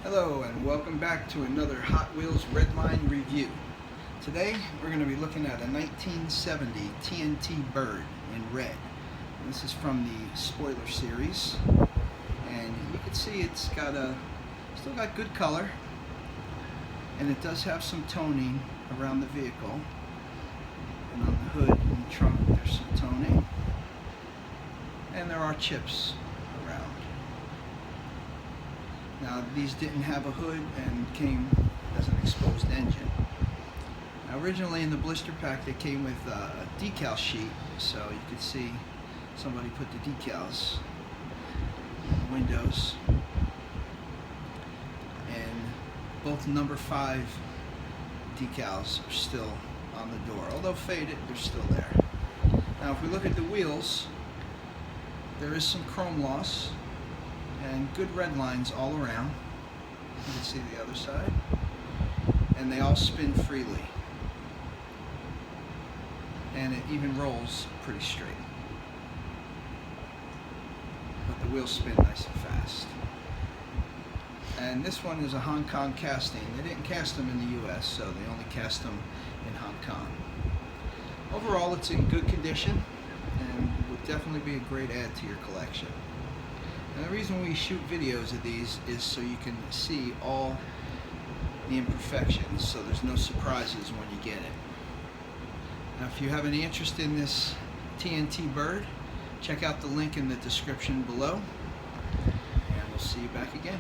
Hello and welcome back to another Hot Wheels Redline review. Today we're going to be looking at a 1970 TNT Bird in red. And this is from the spoiler series, and you can see it's got still got good color, and it does have some toning around the vehicle, and on the hood and the trunk there's some toning, and there are chips around. Now these didn't have a hood and came as an exposed engine. Now, originally in the blister pack they came with a decal sheet, so you could see somebody put the decals in the windows, and both number 5 decals are still on the door. Although faded, they're still there. Now if we look at the wheels, there is some chrome loss and good red lines all around. You can see the other side, and they all spin freely, and it even rolls pretty straight, but the wheels spin nice and fast. And this one is a Hong Kong casting. They didn't cast them in the US, so they only cast them in Hong Kong. Overall, it's in good condition and would definitely be a great add to your collection. And the reason we shoot videos of these is so you can see all the imperfections, so there's no surprises when you get it. Now if you have any interest in this TNT Bird, check out the link in the description below, and we'll see you back again.